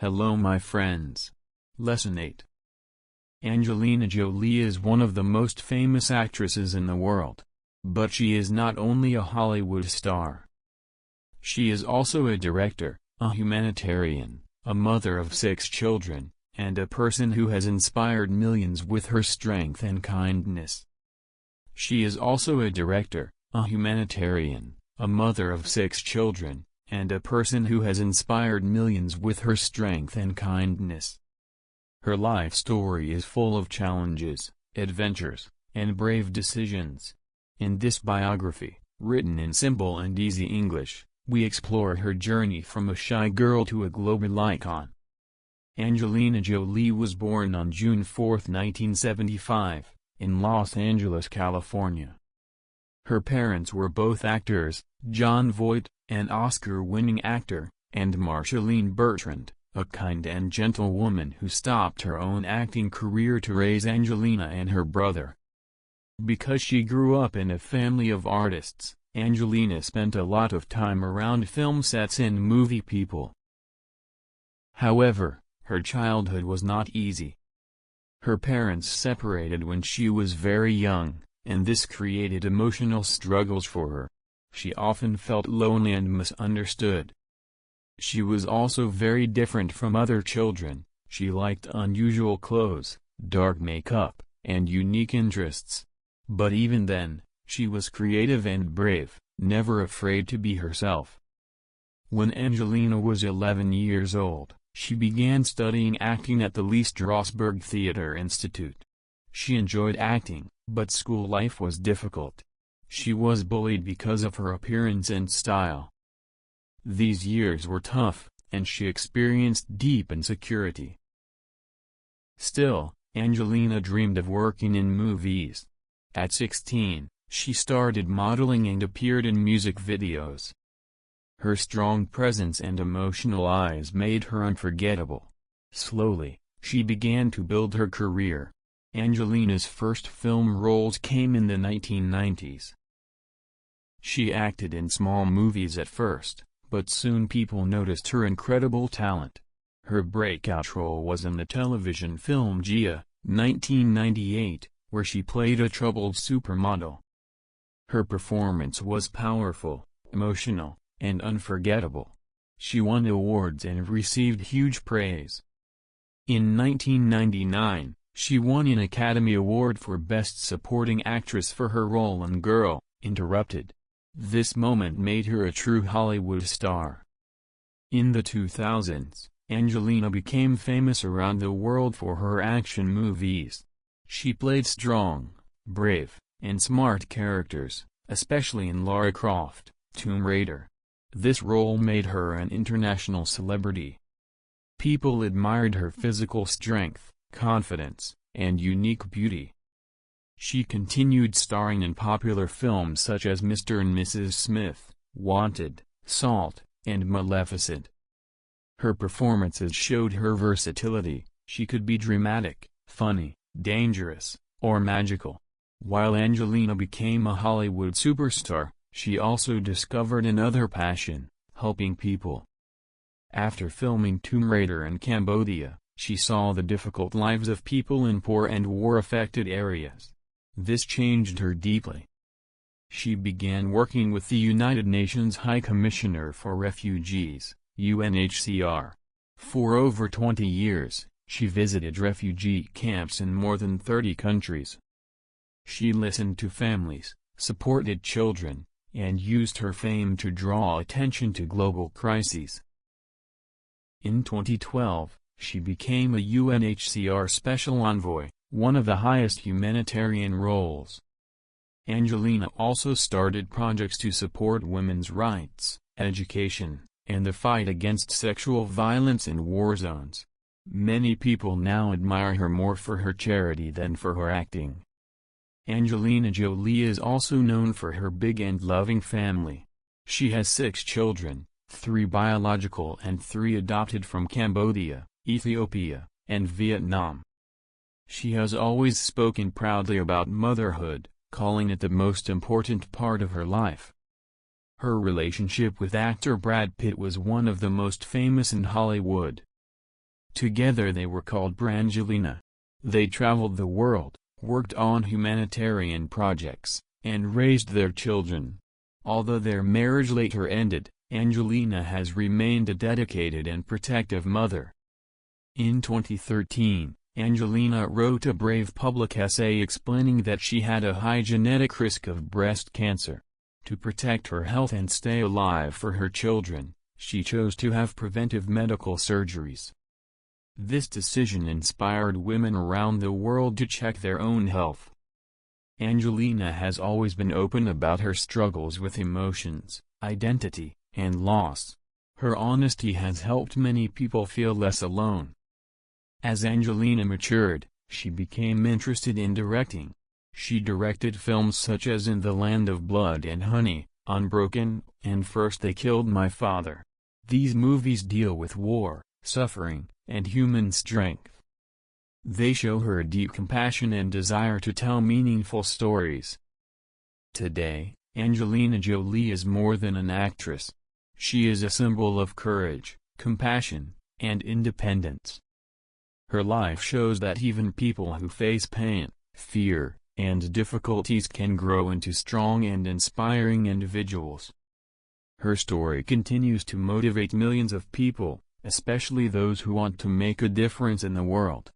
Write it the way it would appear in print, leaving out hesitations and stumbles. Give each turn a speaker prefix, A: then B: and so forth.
A: Hello my friends. Lesson 8. Angelina Jolie is one of the most famous actresses in the world. But she is not only a Hollywood star. She is also a director, a humanitarian, a mother of 6 children, and a person who has inspired millions with her strength and kindness. She is also a director, a humanitarian, a mother of 6 children, and a person who has inspired millions with her strength and kindness. Her life story is full of challenges, adventures, and brave decisions. In this biography, written in simple and easy English, we explore her journey from a shy girl to a global icon. Angelina Jolie was born on June 4, 1975, in Los Angeles, California. Her parents were both actors, Jon Voight, an Oscar-winning actor, and Marceline Bertrand, a kind and gentle woman who stopped her own acting career to raise Angelina and her brother. Because she grew up in a family of artists, Angelina spent a lot of time around film sets and movie people. However, her childhood was not easy. Her parents separated when she was very young, and this created emotional struggles for her. She often felt lonely and misunderstood. She was also very different from other children. She liked unusual clothes, dark makeup, and unique interests. But even then, she was creative and brave, never afraid to be herself. When Angelina was 11 years old, she began studying acting at the Lee Strasberg Theatre Institute. She enjoyed acting, but school life was difficult. She was bullied because of her appearance and style. These years were tough, and she experienced deep insecurity. Still, Angelina dreamed of working in movies. At 16, she started modeling and appeared in music videos. Her strong presence and emotional eyes made her unforgettable. Slowly, she began to build her career. Angelina's first film roles came in the 1990s. She acted in small movies at first, but soon people noticed her incredible talent. Her breakout role was in the television film Gia, 1998, where she played a troubled supermodel. Her performance was powerful, emotional, and unforgettable. She won awards and received huge praise. In 1999, she won an Academy Award for Best Supporting Actress for her role in Girl, Interrupted. This moment made her a true Hollywood star. In the 2000s, Angelina became famous around the world for her action movies. She played strong, brave, and smart characters, especially in Lara Croft, Tomb Raider. This role made her an international celebrity. People admired her physical strength, confidence, and unique beauty. She continued starring in popular films such as Mr. and Mrs. Smith, Wanted, Salt, and Maleficent. Her performances showed her versatility. She could be dramatic, funny, dangerous, or magical. While Angelina became a Hollywood superstar, she also discovered another passion, helping people. After filming Tomb Raider in Cambodia, she saw the difficult lives of people in poor and war-affected areas. This changed her deeply. She began working with the United Nations High Commissioner for Refugees, UNHCR. For over 20 years, she visited refugee camps in more than 30 countries. She listened to families, supported children, and used her fame to draw attention to global crises. In 2012, she became a UNHCR Special Envoy, one of the highest humanitarian roles. Angelina also started projects to support women's rights, education, and the fight against sexual violence in war zones. Many people now admire her more for her charity than for her acting. Angelina Jolie is also known for her big and loving family. She has 6 children, 3 biological and 3 adopted from Cambodia, Ethiopia, and Vietnam. She has always spoken proudly about motherhood, calling it the most important part of her life. Her relationship with actor Brad Pitt was one of the most famous in Hollywood. Together they were called Brangelina. They traveled the world, worked on humanitarian projects, and raised their children. Although their marriage later ended, Angelina has remained a dedicated and protective mother. In 2013, Angelina wrote a brave public essay explaining that she had a high genetic risk of breast cancer. To protect her health and stay alive for her children, she chose to have preventive medical surgeries. This decision inspired women around the world to check their own health. Angelina has always been open about her struggles with emotions, identity, and loss. Her honesty has helped many people feel less alone. As Angelina matured, she became interested in directing. She directed films such as In the Land of Blood and Honey, Unbroken, and First They Killed My Father. These movies deal with war, suffering, and human strength. They show her deep compassion and desire to tell meaningful stories. Today, Angelina Jolie is more than an actress. She is a symbol of courage, compassion, and independence. Her life shows that even people who face pain, fear, and difficulties can grow into strong and inspiring individuals. Her story continues to motivate millions of people, especially those who want to make a difference in the world.